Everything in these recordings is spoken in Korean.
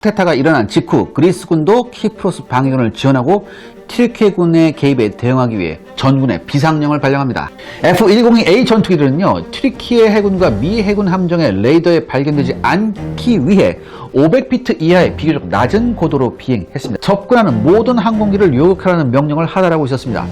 쿠데타가 일어난 직후 그리스군도 키프로스 방위군을 지원하고 튀르키예군의 개입에 대응하기 위해 전군에 비상령을 발령합니다. F-102A 전투기들은요, 튀르키예 해군과 미 해군 함정의 레이더에 발견되지 않기 위해 500피트 이하의 비교적 낮은 고도로 비행했습니다. 접근하는 모든 항공기를 요격하라는 명령을 하달하고 있었습니다.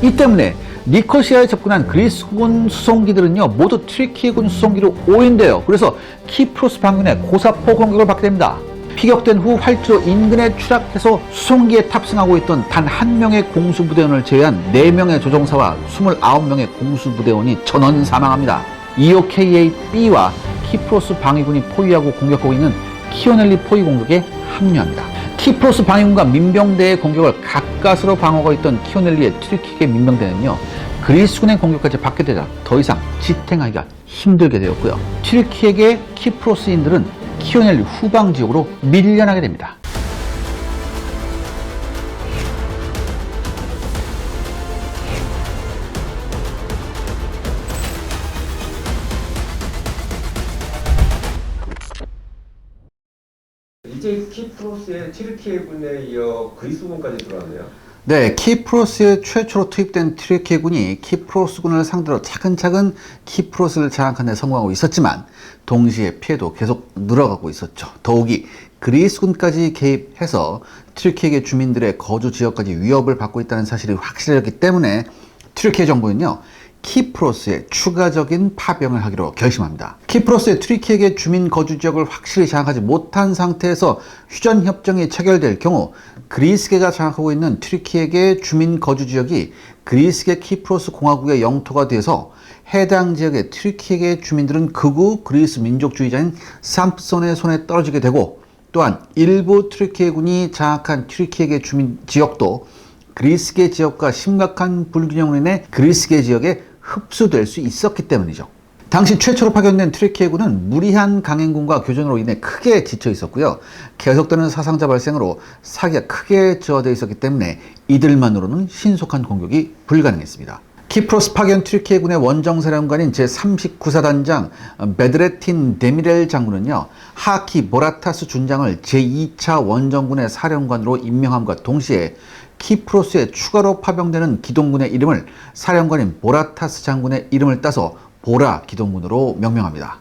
이 때문에 니코시아에 접근한 그리스군 수송기들은요, 모두 튀르키예군 수송기로 오인돼요. 그래서 키프로스 방위군의 고사포 공격을 받게 됩니다. 피격된 후 활주로 인근에 추락해서 수송기에 탑승하고 있던 단 한 명의 공수부대원을 제외한 4명의 조종사와 29명의 공수부대원이 전원 사망합니다. EOKA-B와 키프로스 방위군이 포위하고 공격하고 있는 키오넬리 포위 공격에 합류합니다. 키프로스 방위군과 민병대의 공격을 가까스로 방어하고 있던 키오넬리의 튀르키예 민병대는요, 그리스군의 공격까지 받게 되자 더 이상 지탱하기가 힘들게 되었고요. 튀르키예계 키프로스인들은 키오넬리 후방 지역으로 밀려나게 됩니다. 이제 키프로스의 튀르키예군에 이어 그리스군까지 들어왔네요. 네, 키프로스에 최초로 투입된 튀르키예군이 키프로스군을 상대로 차근차근 키프로스를 장악하는 데 성공하고 있었지만 동시에 피해도 계속 늘어가고 있었죠. 더욱이 그리스군까지 개입해서 튀르키예 주민들의 거주 지역까지 위협을 받고 있다는 사실이 확실해졌기 때문에 튀르키예 정부는요, 키프로스에 추가적인 파병을 하기로 결심합니다. 키프로스의 튀르키예 주민 거주 지역을 확실히 장악하지 못한 상태에서 휴전 협정이 체결될 경우 그리스계가 장악하고 있는 튀르키예 주민 거주 지역이 그리스계 키프로스 공화국의 영토가 돼서 해당 지역의 튀르키예 주민들은 극우 그리스 민족주의자인 삼손의 손에 떨어지게 되고, 또한 일부 튀르키예군이 장악한 튀르키예 주민 지역도 그리스계 지역과 심각한 불균형으로 인해 그리스계 지역에 흡수될 수 있었기 때문이죠. 당시 최초로 파견된 튀르키예군은 무리한 강행군과 교전으로 인해 크게 지쳐 있었고요. 계속되는 사상자 발생으로 사기가 크게 저하되어 있었기 때문에 이들만으로는 신속한 공격이 불가능했습니다. 키프로스 파견 튀르키예군의 원정사령관인 제39사단장 베드레틴 데미렐 장군은요, 하키 보라타스 준장을 제2차 원정군의 사령관으로 임명함과 동시에 키프로스에 추가로 파병되는 기동군의 이름을 사령관인 보라타스 장군의 이름을 따서 보라 기동군으로 명명합니다.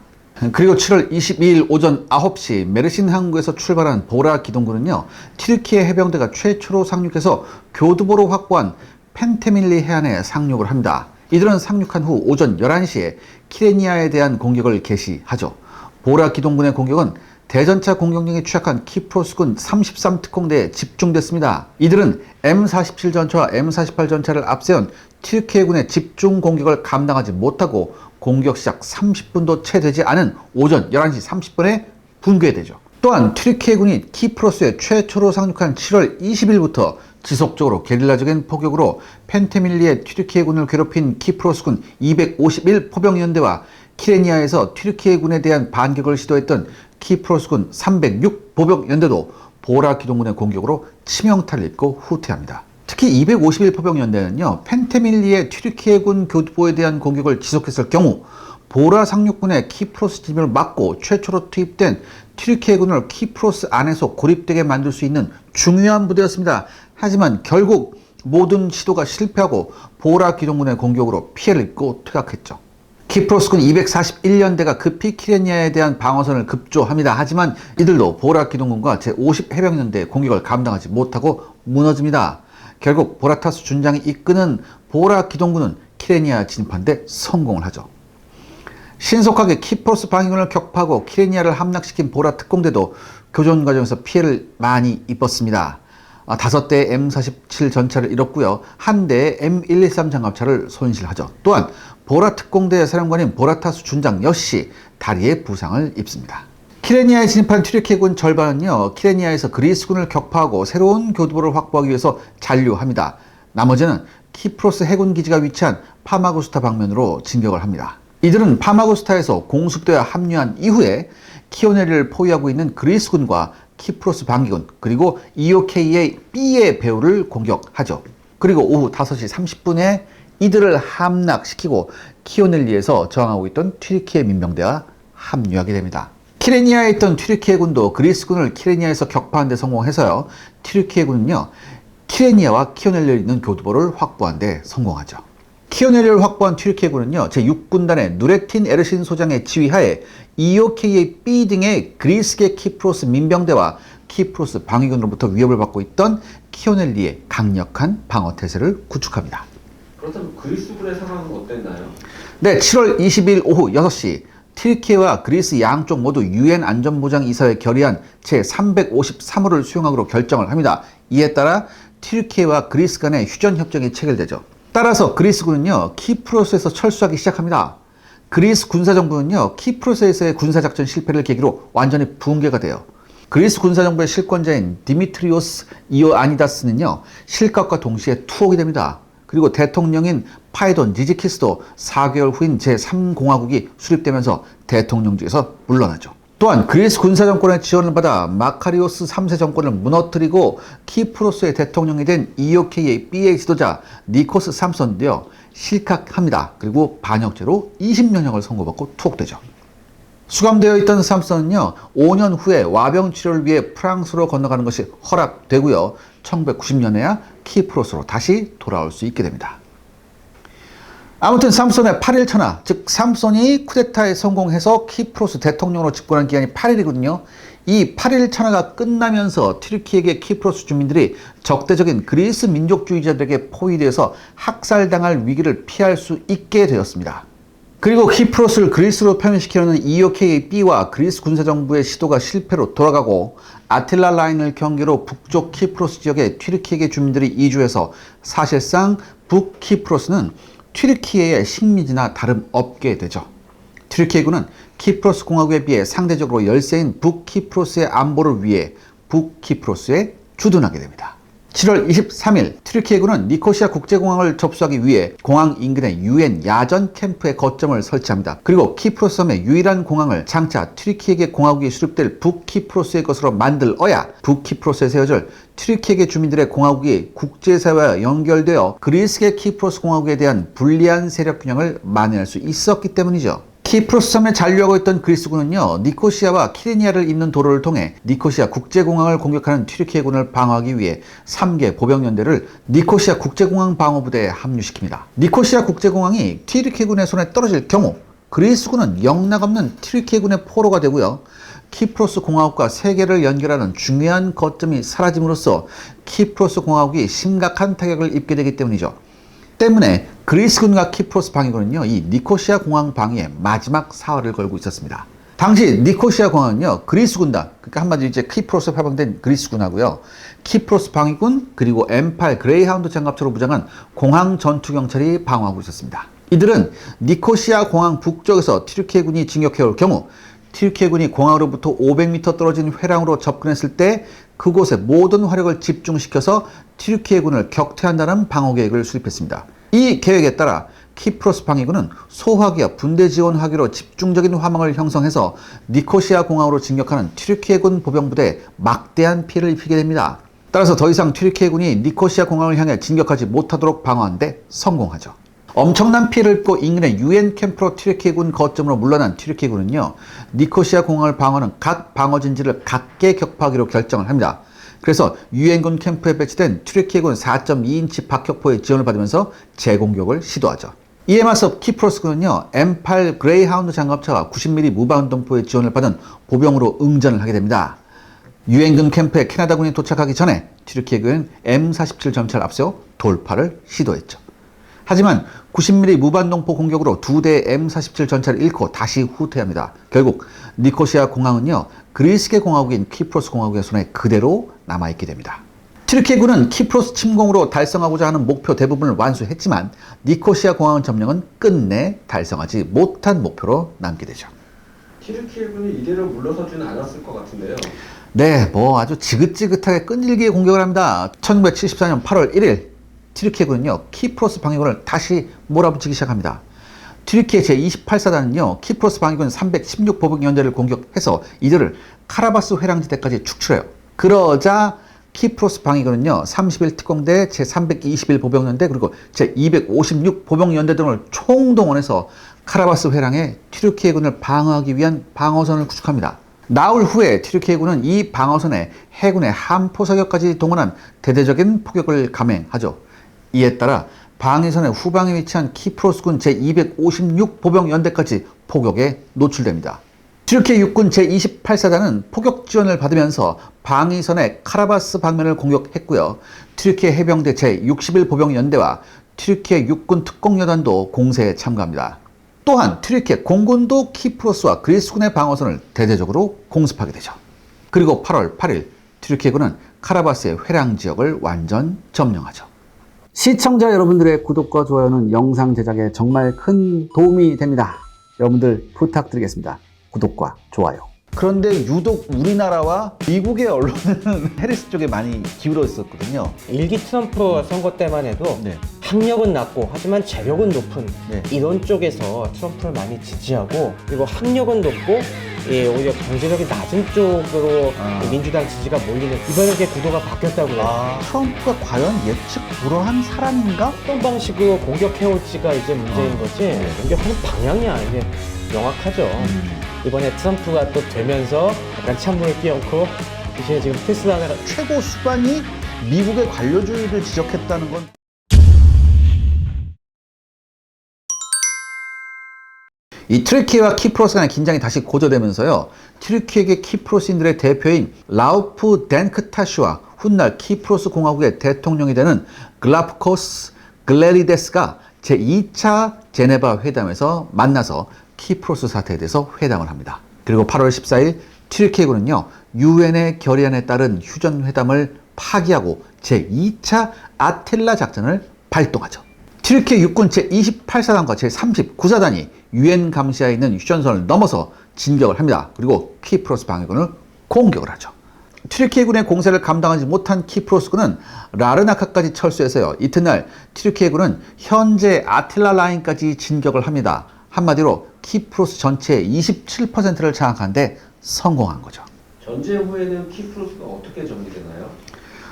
그리고 7월 22일 오전 9시 메르신 항구에서 출발한 보라 기동군은요, 튀르키예 해병대가 최초로 상륙해서 교두보로 확보한 펜테밀리 해안에 상륙을 합니다. 이들은 상륙한 후 오전 11시에 키레니아에 대한 공격을 개시하죠. 보라 기동군의 공격은 대전차 공격력이 취약한 키프로스군 33특공대에 집중됐습니다. 이들은 M47 전차와 M48 전차를 앞세운 튀르키예군의 집중 공격을 감당하지 못하고 공격 시작 30분도 채 되지 않은 오전 11시 30분에 붕괴되죠. 또한 튀르키예군이 키프로스에 최초로 상륙한 7월 20일부터 지속적으로 게릴라적인 포격으로 펜테밀리의 튀르키예군을 괴롭힌 키프로스군 251 포병연대와 키레니아에서 튀르키예군에 대한 반격을 시도했던 키프로스군 306 보병연대도 보라 기동군의 공격으로 치명타를 입고 후퇴합니다. 특히 251 포병연대는요, 펜테밀리의 튀르키예군 교두보에 대한 공격을 지속했을 경우 보라 상륙군의 키프로스 진입을 막고 최초로 투입된 튀르키예군을 키프로스 안에서 고립되게 만들 수 있는 중요한 부대였습니다. 하지만 결국 모든 시도가 실패하고 보라 기동군의 공격으로 피해를 입고 퇴각했죠. 키프로스군 241연대가 급히 키레니아에 대한 방어선을 급조합니다. 하지만 이들도 보라 기동군과 제50 해병연대의 공격을 감당하지 못하고 무너집니다. 결국 보라타스 준장이 이끄는 보라 기동군은 키레니아 진입하는 데 성공을 하죠. 신속하게 키프로스 방위군을 격파하고 키레니아를 함락시킨 보라 특공대도 교전 과정에서 피해를 많이 입었습니다. 5대의 M47 전차를 잃었고요. 1대의 M113 장갑차를 손실하죠. 또한 보라 특공대 사령관인 보라타스 준장 역시 다리에 부상을 입습니다. 키레니아에 진입한 튀르키예군 절반은요, 키레니아에서 그리스군을 격파하고 새로운 교두보를 확보하기 위해서 잔류합니다. 나머지는 키프로스 해군 기지가 위치한 파마구스타 방면으로 진격을 합니다. 이들은 파마구스타에서 공습대와 합류한 이후에 키오네리를 포위하고 있는 그리스군과 키프로스 방위군 그리고 EOKA-B의 배후를 공격하죠. 그리고 오후 5시 30분에 이들을 함락시키고 키오넬리에서 저항하고 있던 튀르키예 민병대와 합류하게 됩니다. 키레니아에 있던 튀르키예군도 그리스군을 키레니아에서 격파한 데 성공해서요. 튀르키예군은요. 키레니아와 키오넬리에 있는 교두보를 확보한 데 성공하죠. 키오넬리를 확보한 튀르키예군은요. 제6군단의 누레틴 에르신 소장의 지휘하에 EOKA B 등의 그리스계 키프로스 민병대와 키프로스 방위군으로부터 위협을 받고 있던 키오넬리의 강력한 방어 태세를 구축합니다. 그렇다면 그리스군의 상황은 어땠나요? 네, 7월 20일 오후 6시 튀르키예와 그리스 양쪽 모두 유엔 안전보장이사회 결의안 제353호를 수용하기로 결정을 합니다. 이에 따라 튀르키예와 그리스 간의 휴전협정이 체결되죠. 따라서 그리스군은요, 키프로스에서 철수하기 시작합니다. 그리스 군사정부는요, 키프로스에서의 군사작전 실패를 계기로 완전히 붕괴가 돼요. 그리스 군사정부의 실권자인 디미트리오스 이오아니다스는요, 실각과 동시에 투옥이 됩니다. 그리고 대통령인 파이돈 지지키스도 4개월 후인 제3공화국이 수립되면서 대통령직에서 물러나죠. 또한 그리스 군사정권의 지원을 받아 마카리오스 3세 정권을 무너뜨리고 키프로스의 대통령이 된 EOKA B의 지도자 니코스 삼손도요, 실각합니다. 그리고 반역죄로 20년형을 선고받고 투옥되죠. 수감되어 있던 삼손은요, 5년 후에 와병 치료를 위해 프랑스로 건너가는 것이 허락되고요, 1990년에야 키프로스로 다시 돌아올 수 있게 됩니다. 아무튼 삼손의 8일 천하, 즉 삼손이 쿠데타에 성공해서 키프로스 대통령으로 집권한 기간이 8일이거든요. 이 8일 천하가 끝나면서 튀르키예계 키프로스 주민들이 적대적인 그리스 민족주의자들에게 포위되어서 학살당할 위기를 피할 수 있게 되었습니다. 그리고 키프로스를 그리스로 편입시키려는 EOKA B와 그리스 군사정부의 시도가 실패로 돌아가고 아틸라 라인을 경계로 북쪽 키프로스 지역에 튀르키예계 주민들이 이주해서 사실상 북키프로스는 튀르키예의 식민지나 다름없게 되죠. 튀르키예군은 키프로스 공화국에 비해 상대적으로 열세인 북키프로스의 안보를 위해 북키프로스에 주둔하게 됩니다. 7월 23일 튀르키예군은 니코시아 국제공항을 접수하기 위해 공항 인근의 유엔 야전 캠프에 거점을 설치합니다. 그리고 키프로스 섬의 유일한 공항을 장차 튀르키예계 공화국이 수립될 북키프로스의 것으로 만들어야 북키프로스에 세워질 튀르키예계 주민들의 공화국이 국제사회와 연결되어 그리스계 키프로스 공화국에 대한 불리한 세력 균형을 만회할 수 있었기 때문이죠. 키프로스 섬에 잔류하고 있던 그리스군은요, 니코시아와 키레니아를 잇는 도로를 통해 니코시아 국제공항을 공격하는 튀르키예군을 방어하기 위해 3개 보병연대를 니코시아 국제공항 방어부대에 합류시킵니다. 니코시아 국제공항이 튀르키예군의 손에 떨어질 경우 그리스군은 영락없는 튀르키예군의 포로가 되고요, 키프로스 공화국과 세계를 연결하는 중요한 거점이 사라짐으로써 키프로스 공화국이 심각한 타격을 입게 되기 때문이죠. 때문에 그리스군과 키프로스 방위군은요, 이 니코시아 공항 방위에 마지막 사활을 걸고 있었습니다. 당시 니코시아 공항은요, 그리스 군단, 그러니까 한마디로 이제 키프로스에 파병된 그리스군하고요, 키프로스 방위군, 그리고 M8 그레이하운드 장갑차로 무장한 공항 전투 경찰이 방어하고 있었습니다. 이들은 니코시아 공항 북쪽에서 튀르키예군이 진격해올 경우 튀르키예군이 공항으로부터 500m 떨어진 회랑으로 접근했을 때 그곳에 모든 화력을 집중시켜서 튀르키예군을 격퇴한다는 방어 계획을 수립했습니다. 이 계획에 따라 키프로스 방위군은 소화기와 분대 지원 화기로 집중적인 화망을 형성해서 니코시아 공항으로 진격하는 튀르키예군 보병부대에 막대한 피해를 입히게 됩니다. 따라서 더 이상 튀르키예군이 니코시아 공항을 향해 진격하지 못하도록 방어하는 데 성공하죠. 엄청난 피해를 입고 인근의 유엔 캠프로 튀르키예군 거점으로 물러난 튀르키예군은요, 니코시아 공항을 방어하는 각 방어진지를 각계 격파하기로 결정을 합니다. 그래서 유엔군 캠프에 배치된 튀르키예군 4.2인치 박격포의 지원을 받으면서 재공격을 시도하죠. 이에 맞서 키프로스군은요, M8 그레이하운드 장갑차와 90mm 무방동포의 지원을 받은 보병으로 응전을 하게 됩니다. 유엔군 캠프에 캐나다군이 도착하기 전에 튀르키예군은 M47 전차를 앞세워 돌파를 시도했죠. 하지만 90mm 무반동포 공격으로 2대의 M47 전차를 잃고 다시 후퇴합니다. 결국 니코시아 공항은요, 그리스계 공화국인 키프로스 공화국의 손에 그대로 남아있게 됩니다. 튀르키예군은 키프로스 침공으로 달성하고자 하는 목표 대부분을 완수했지만 니코시아 공항 점령은 끝내 달성하지 못한 목표로 남게 되죠. 튀르키예군이 이대로 물러서지는 않았을 것 같은데요. 네, 아주 지긋지긋하게 끈질기게 공격을 합니다. 1974년 8월 1일 튀르키예군은요, 키프로스 방위군을 다시 몰아붙이기 시작합니다. 튀르키예 제28사단은요, 키프로스 방위군 316 보병연대를 공격해서 이들을 카라바스 회랑지대까지 축출해요. 그러자 키프로스 방위군은요, 31 특공대, 제321 보병연대, 그리고 제256 보병연대 등을 총동원해서 카라바스 회랑에 튀르키예군을 방어하기 위한 방어선을 구축합니다. 나흘 후에 튀르키예 군은 이 방어선에 해군의 함포 사격까지 동원한 대대적인 포격을 감행하죠. 이에 따라 방위선의 후방에 위치한 키프로스군 제256 보병연대까지 포격에 노출됩니다. 튀르키예 육군 제28사단은 포격 지원을 받으면서 방위선의 카라바스 방면을 공격했고요. 튀르키예 해병대 제61 보병연대와 튀르키예 육군 특공여단도 공세에 참가합니다. 또한 튀르키예 공군도 키프로스와 그리스군의 방어선을 대대적으로 공습하게 되죠. 그리고 8월 8일 튀르키예군은 카라바스의 회랑 지역을 완전 점령하죠. 시청자 여러분들의 구독과 좋아요는 영상 제작에 정말 큰 도움이 됩니다. 여러분들 부탁드리겠습니다. 구독과 좋아요. 그런데 유독 우리나라와 미국의 언론은 해리스 쪽에 많이 기울어 있었거든요. 일기 트럼프 선거 때만 해도 학력은 낮고 하지만 재력은 높은 이런 쪽에서 트럼프를 많이 지지하고, 그리고 학력은 높고 오히려 경제력이 낮은 쪽으로 민주당 지지가 몰리는, 이번에 이렇게 구도가 바뀌었다고요. 트럼프가 과연 예측 불허한 사람인가? 어떤 방식으로 공격해올지가 이제 문제인 거지, 공격하는 방향이 아니게 명확하죠. 이번에 트럼프가 또 되면서 약간 찬물을 끼얹고 이제 지금 테슬라가 최고 수반이 미국의 관료주의를 지적했다는 건 이 튀르키예와 키프로스 간의 긴장이 다시 고조되면서요. 튀르키예계 키프로스인들의 대표인 라우프 덴크타슈와 훗날 키프로스 공화국의 대통령이 되는 글라프코스 글레리데스가 제2차 제네바 회담에서 만나서 키프로스 사태에 대해서 회담을 합니다. 그리고 8월 14일 튀르키예군은요, 유엔의 결의안에 따른 휴전회담을 파기하고 제2차 아틸라 작전을 발동하죠. 튀르키예 육군 제28사단과 제39사단이 유엔 감시하에 있는 휴전선을 넘어서 진격을 합니다. 그리고 키프로스 방위군을 공격을 하죠. 튀르키예군의 공세를 감당하지 못한 키프로스군은 라르나카까지 철수해서요, 이튿날 튀르키예군은 현재 아틸라 라인까지 진격을 합니다. 한마디로 키프로스 전체의 27%를 장악하는데 성공한 거죠. 전쟁 후에는 키프로스가 어떻게 정리되나요?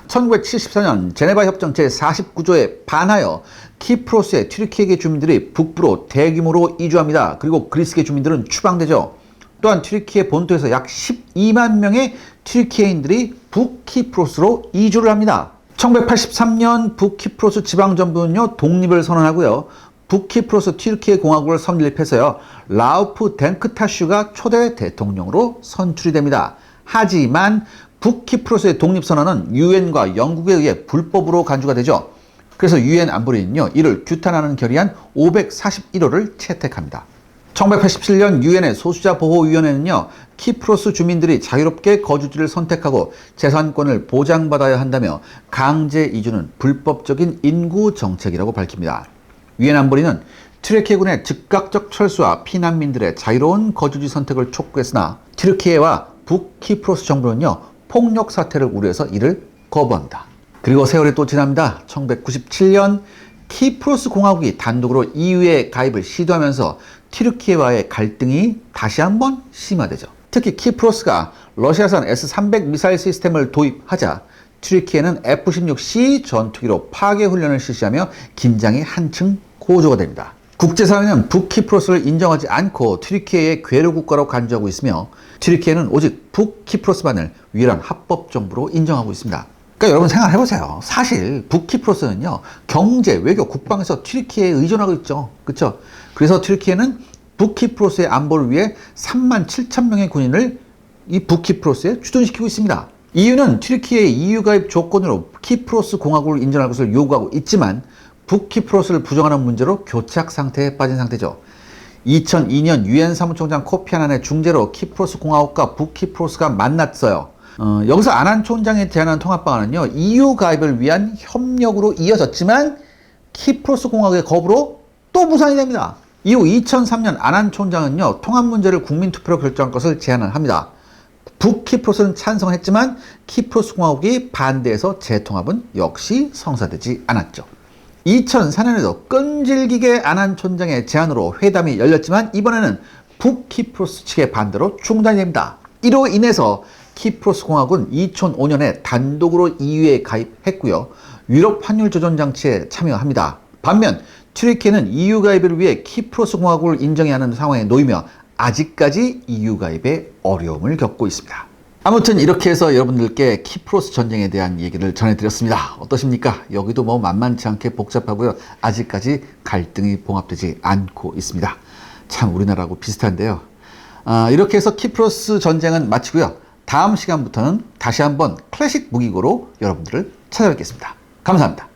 1974년 제네바 협정 제49조에 반하여 키프로스의 튀르키예계 주민들이 북부로 대규모로 이주합니다. 그리고 그리스계 주민들은 추방되죠. 또한 튀르키예 본토에서 약 12만 명의 튀르키예인들이 북키프로스로 이주를 합니다. 1983년 북키프로스 지방정부는요, 독립을 선언하고요, 북키프로스 튀르키예 공화국을 설립해서요, 라우프 덴크타슈가 초대 대통령으로 선출이 됩니다. 하지만 북키프로스의 독립선언은 유엔과 영국에 의해 불법으로 간주가 되죠. 그래서 유엔 안보리는요, 이를 규탄하는 결의안 541호를 채택합니다. 1987년 유엔의 소수자보호위원회는요, 키프로스 주민들이 자유롭게 거주지를 선택하고 재산권을 보장받아야 한다며 강제 이주는 불법적인 인구 정책이라고 밝힙니다. 유엔 안보리는 튀르키예군의 즉각적 철수와 피난민들의 자유로운 거주지 선택을 촉구했으나 튀르키예와 북키프로스 정부는요, 폭력 사태를 우려해서 이를 거부합니다. 그리고 세월이 또 지납니다. 1997년 키프로스 공화국이 단독으로 EU에 가입을 시도하면서 튀르키예와의 갈등이 다시 한번 심화되죠. 특히 키프로스가 러시아산 S-300 미사일 시스템을 도입하자 튀르키예는 F-16C 전투기로 파괴 훈련을 실시하며 긴장이 한층 고조가 됩니다. 국제사회는 북키프로스를 인정하지 않고 튀르키예의 괴뢰 국가로 간주하고 있으며 튀르키예는 오직 북키프로스만을 유일한 합법 정부로 인정하고 있습니다. 그러니까 여러분 생각해보세요. 사실 북키프로스는요, 경제, 외교, 국방에서 튀르키예에 의존하고 있죠. 그렇죠? 그래서 튀르키예는 북키프로스의 안보를 위해 3만 7천 명의 군인을 이 북키프로스에 주둔시키고 있습니다. EU는 튀르키예의 EU 가입 조건으로 키프로스 공화국을 인정할 것을 요구하고 있지만 북키프로스를 부정하는 문제로 교착 상태에 빠진 상태죠. 2002년 유엔 사무총장 코피 아난의 중재로 키프로스 공화국과 북키프로스가 만났어요. 여기서 아난 총장이 제안한 통합방안은요, EU 가입을 위한 협력으로 이어졌지만 키프로스 공화국의 거부로 또 무산이 됩니다. 이후 2003년 아난 총장은요, 통합 문제를 국민투표로 결정할 것을 제안을 합니다. 북키프로스는 찬성했지만 키프로스 공화국이 반대해서 재통합은 역시 성사되지 않았죠. 2004년에도 끈질기게 아난 총장의 제안으로 회담이 열렸지만 이번에는 북키프로스 측의 반대로 중단이 됩니다. 이로 인해서 키프로스 공화국은 2005년에 단독으로 EU에 가입했고요, 유럽 환율 조정 장치에 참여합니다. 반면 튀르키예는 EU 가입을 위해 키프로스 공화국을 인정해야 하는 상황에 놓이며 아직까지 EU 가입에 어려움을 겪고 있습니다. 아무튼 이렇게 해서 여러분들께 키프로스 전쟁에 대한 얘기를 전해드렸습니다. 어떠십니까? 여기도 뭐 만만치 않게 복잡하고요. 아직까지 갈등이 봉합되지 않고 있습니다. 참 우리나라하고 비슷한데요. 이렇게 해서 키프로스 전쟁은 마치고요. 다음 시간부터는 다시 한번 클래식 무기고로 여러분들을 찾아뵙겠습니다. 감사합니다.